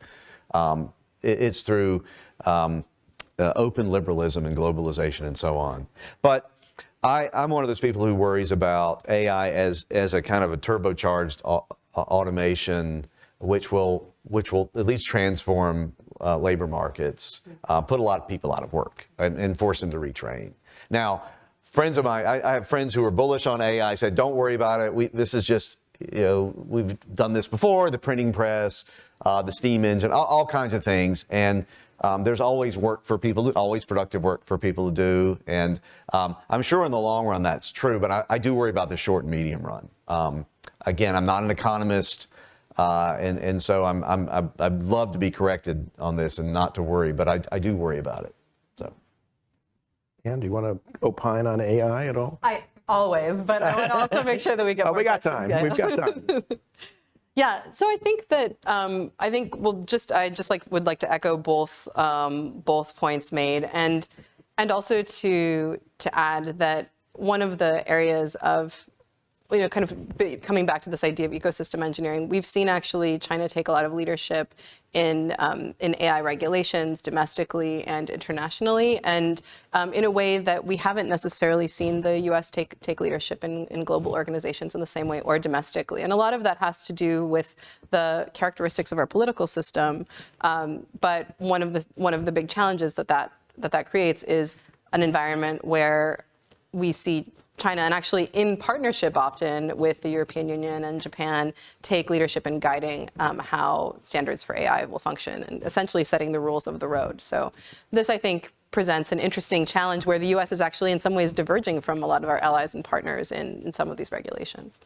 It's through open liberalism and globalization and so on. But I'm one of those people who worries about AI as a kind of a turbocharged automation, which will at least transform labor markets, put a lot of people out of work, and force them to retrain. Now, friends of mine, I have friends who are bullish on AI, said, don't worry about it. This is just, we've done this before, the printing press, the steam engine, all kinds of things. And there's always work for people, always productive work for people to do. And I'm sure in the long run that's true, but I do worry about the short and medium run. Again, I'm not an economist. And so I'd love to be corrected on this and not to worry, but I do worry about it. So, Ann, do you want to opine on AI at all? I always, but I want to also make sure that we get more We got questions. time. We've got time. Yeah, so I think that would like to echo both points made, and also to add that one of the areas of kind of coming back to this idea of ecosystem engineering, we've seen actually China take a lot of leadership in AI regulations domestically and internationally, and in a way that we haven't necessarily seen the U.S. take leadership in global organizations in the same way, or domestically. And a lot of that has to do with the characteristics of our political system. But one of the big challenges that creates is an environment where we see China, and actually in partnership often with the European Union and Japan, take leadership in guiding how standards for AI will function, and essentially setting the rules of the road. So this, I think, presents an interesting challenge where the U.S. is actually in some ways diverging from a lot of our allies and partners in some of these regulations.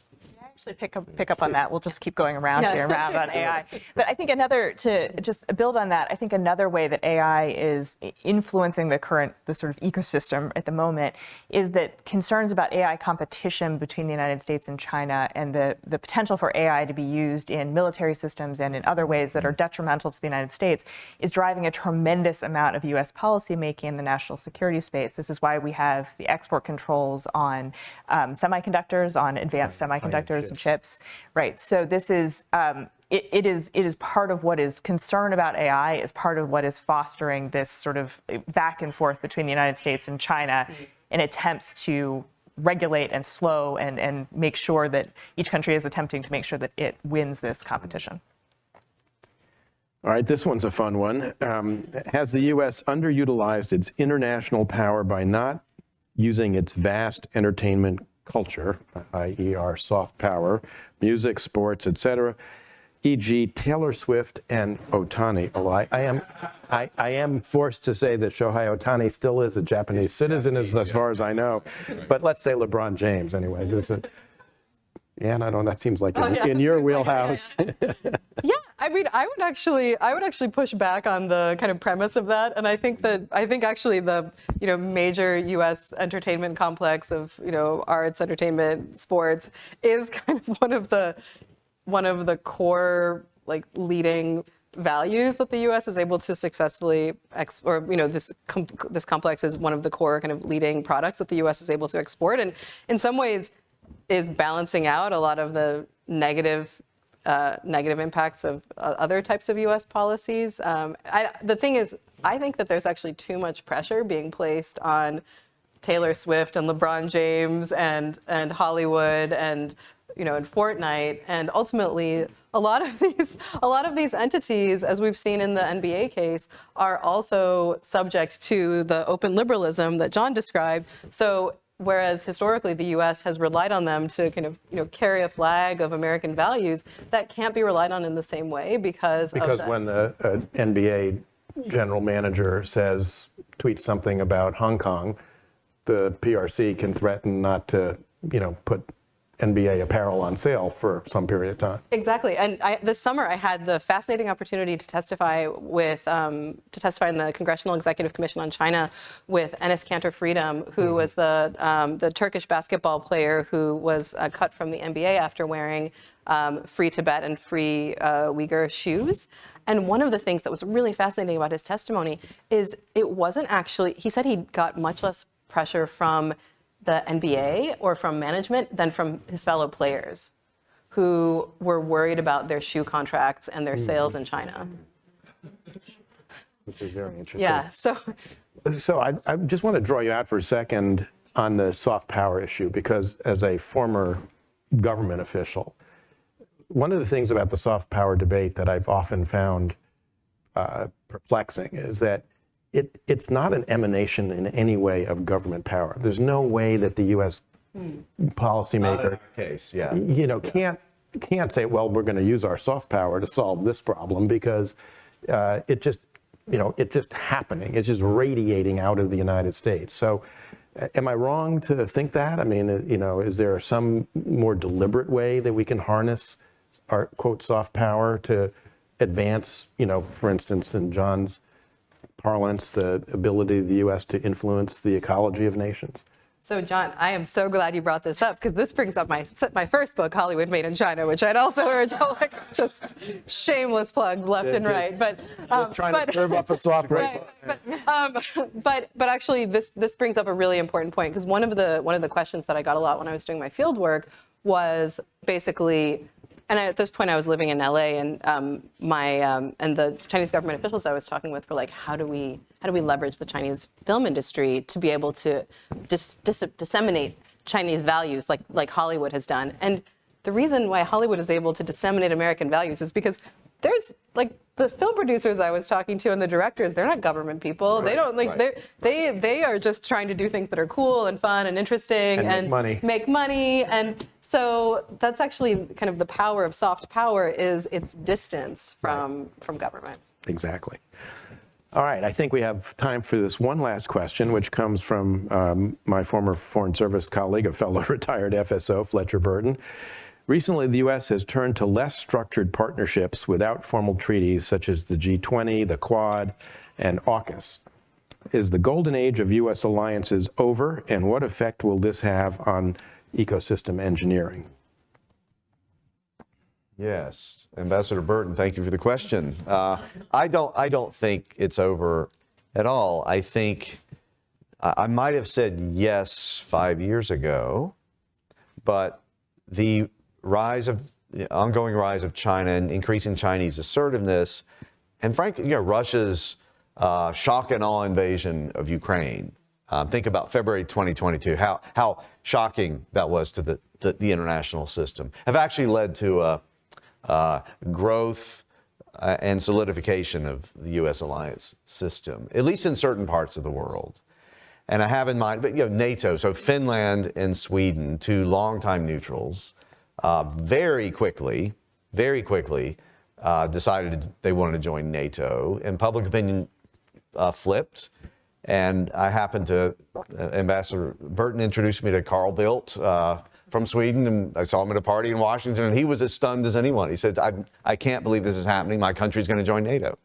Actually pick up on that. We'll just keep going around here, around on AI. But I think to just build on that, I think another way that AI is influencing the sort of ecosystem at the moment is that concerns about AI competition between the United States and China, and the potential for AI to be used in military systems and in other ways that are detrimental to the United States, is driving a tremendous amount of U.S. policymaking in the national security space. This is why we have the export controls on semiconductors, on advanced semiconductors and chips, right? So this is it is part of what is concern about AI, is part of what is fostering this sort of back and forth between the United States and China in attempts to regulate and slow and make sure that each country is attempting to make sure that it wins this competition. All right, this one's a fun one. Has the U.S. underutilized its international power by not using its vast entertainment culture, i.e. our soft power, music, sports, etc., e.g. Taylor Swift and Ohtani? Oh, I am forced to say that Shohei Ohtani still is a Japanese citizen, as far as I know, but let's say LeBron James anyway. Yeah, I don't know, that seems like in your wheelhouse. Yeah, I mean, I would actually push back on the kind of premise of that, and I think actually the major U.S. entertainment complex of arts, entertainment, sports is kind of one of the core leading values that the U.S. is able to successfully this complex is one of the core kind of leading products that the U.S. is able to export, and in some ways is balancing out a lot of the negative impacts of other types of U.S. policies. The thing is, I think that there's actually too much pressure being placed on Taylor Swift and LeBron James and Hollywood and and Fortnite, and ultimately a lot of these entities, as we've seen in the NBA case, are also subject to the open liberalism that John described. So whereas historically the U.S. has relied on them to kind of carry a flag of American values, that can't be relied on in the same way because of that. when the NBA general manager tweets something about Hong Kong, the PRC can threaten not to put NBA apparel on sale for some period of time. Exactly, and this summer I had the fascinating opportunity to testify in the Congressional Executive Commission on China with Enes Kanter Freedom, who was the Turkish basketball player who was cut from the NBA after wearing free Tibet and free Uyghur shoes. And one of the things that was really fascinating about his testimony is it wasn't actually, he said he got much less pressure from the NBA or from management than from his fellow players who were worried about their shoe contracts and their sales in China. Which is very interesting. Yeah, so I just want to draw you out for a second on the soft power issue, because as a former government official, one of the things about the soft power debate that I've often found perplexing is that it's not an emanation in any way of government power. There's no way that the U.S. policymaker can't say, well, we're going to use our soft power to solve this problem, because it's just happening. It's just radiating out of the United States. So am I wrong to think that? I mean, is there some more deliberate way that we can harness our, quote, soft power to advance, for instance, in John's parlance, the ability of the U.S. to influence the ecology of nations? So, John, I am so glad you brought this up, because this brings up my first book, Hollywood Made in China, which I'd also urge just shameless plugs left and right. But just trying to serve up a soft right. But actually, this brings up a really important point, because one of the questions that I got a lot when I was doing my field work was basically. And at this point, I was living in LA, and and the Chinese government officials I was talking with were like, how do we leverage the Chinese film industry to be able to disseminate Chinese values like Hollywood has done? And the reason why Hollywood is able to disseminate American values is because there's the film producers I was talking to and the directors, they're not government people. Right, they don't they are just trying to do things that are cool and fun and interesting and make money. And so that's actually kind of the power of soft power, is its distance from government. Exactly. All right, I think we have time for this one last question, which comes from my former Foreign Service colleague, a fellow retired FSO, Fletcher Burton. Recently, the U.S. has turned to less structured partnerships without formal treaties, such as the G20, the Quad, and AUKUS. Is the golden age of U.S. alliances over, and what effect will this have on ecosystem engineering? Yes, Ambassador Burton, thank you for the question. I don't think it's over at all. I think I might have said yes 5 years ago, but the ongoing rise of China and increasing Chinese assertiveness, and frankly, Russia's shock and awe invasion of Ukraine. Think about February 2022, how shocking that was to the international system, have actually led to growth and solidification of the U.S. alliance system, at least in certain parts of the world. And I have in mind, but NATO, so Finland and Sweden, two longtime neutrals, very quickly decided they wanted to join NATO, and public opinion flipped. And I happened to, Ambassador Burton introduced me to Carl Bildt from Sweden, and I saw him at a party in Washington, and he was as stunned as anyone. He said, I can't believe this is happening. My country's going to join NATO.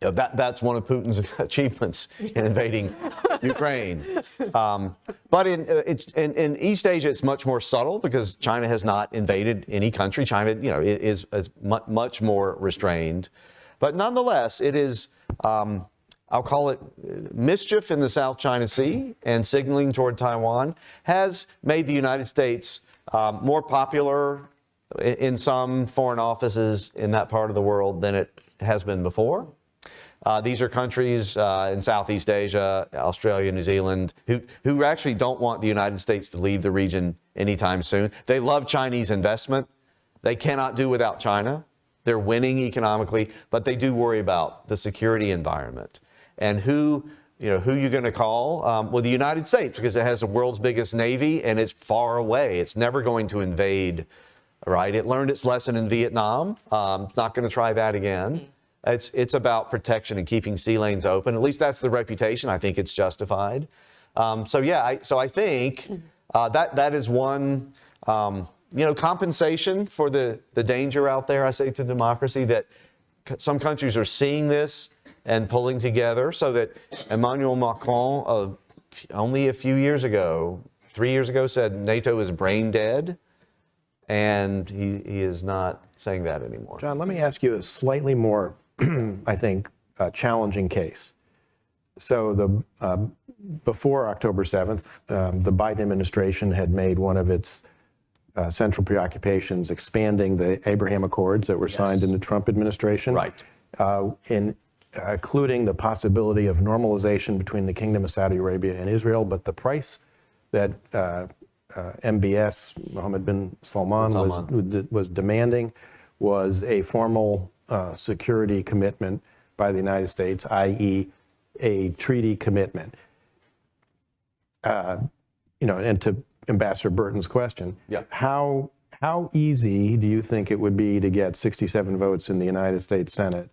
That's one of Putin's achievements in invading Ukraine. But in East Asia, it's much more subtle, because China has not invaded any country. China, is much more restrained. But nonetheless, it is, I'll call it mischief in the South China Sea and signaling toward Taiwan has made the United States more popular in some foreign offices in that part of the world than it has been before. These are countries in Southeast Asia, Australia, New Zealand, who actually don't want the United States to leave the region anytime soon. They love Chinese investment. They cannot do without China. They're winning economically, but they do worry about the security environment. And who you're going to call? Well, the United States, because it has the world's biggest Navy and it's far away. It's never going to invade, right? It learned its lesson in Vietnam. It's not going to try that again. It's about protection and keeping sea lanes open. At least that's the reputation. I think it's justified. I think that is one, compensation for the danger out there, I say, to democracy, that some countries are seeing this and pulling together, so that Emmanuel Macron, only a few years ago, 3 years ago, said NATO is brain dead, and he is not saying that anymore. John, let me ask you a slightly more, I think, challenging case. So before October 7th, the Biden administration had made one of its central preoccupations expanding the Abraham Accords that were signed in the Trump administration. Right. Including the possibility of normalization between the Kingdom of Saudi Arabia and Israel, but the price that MBS, Mohammed bin Salman, was demanding was a formal security commitment by the United States, i.e. a treaty commitment. And to Ambassador Burton's question, how easy do you think it would be to get 67 votes in the United States Senate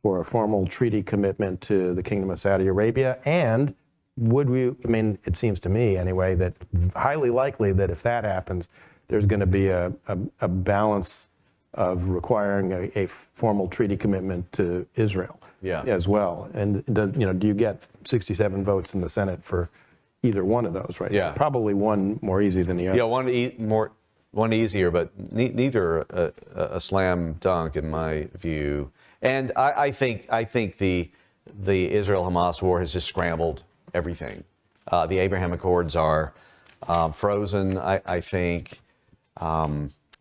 for a formal treaty commitment to the Kingdom of Saudi Arabia? And it seems to me anyway, that highly likely that if that happens, there's going to be a balance of requiring a formal treaty commitment to Israel as well. And do you get 67 votes in the Senate for either one of those, right? Yeah. Probably one more easy than the other. Yeah, one easier, but neither a slam dunk in my view. And I think the Israel-Hamas war has just scrambled everything. The Abraham Accords are frozen. I think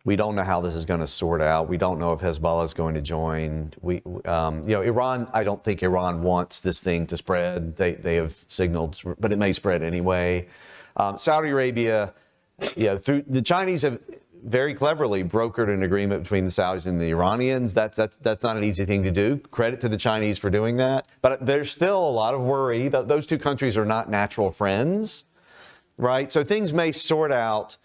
we don't know how this is going to sort out. We don't know if Hezbollah is going to join. Iran. I don't think Iran wants this thing to spread. They have signaled, but it may spread anyway. Saudi Arabia, through the Chinese have very cleverly brokered an agreement between the Saudis and the Iranians. That's not an easy thing to do. Credit to the Chinese for doing that. But there's still a lot of worry that those two countries are not natural friends, right? So things may sort out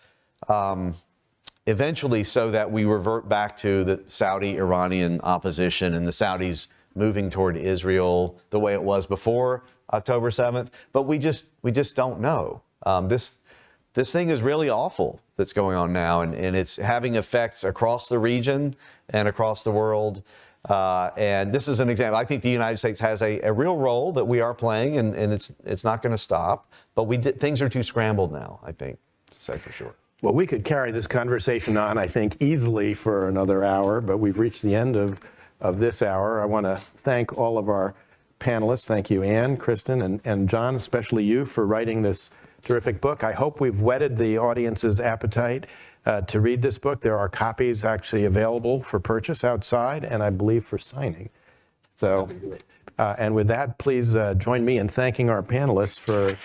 eventually, so that we revert back to the Saudi-Iranian opposition and the Saudis moving toward Israel the way it was before October 7th. But we just don't know. This thing is really awful that's going on now, and it's having effects across the region and across the world. And this is an example. I think the United States has a real role that we are playing, and it's not going to stop. But things are too scrambled now, I think, to say for sure. Well, we could carry this conversation on, I think, easily for another hour, but we've reached the end of this hour. I want to thank all of our panelists. Thank you, Ann, Kristen, and John, especially you, for writing this terrific book. I hope we've whetted the audience's appetite to read this book. There are copies actually available for purchase outside, and I believe for signing. So, and with that, please join me in thanking our panelists for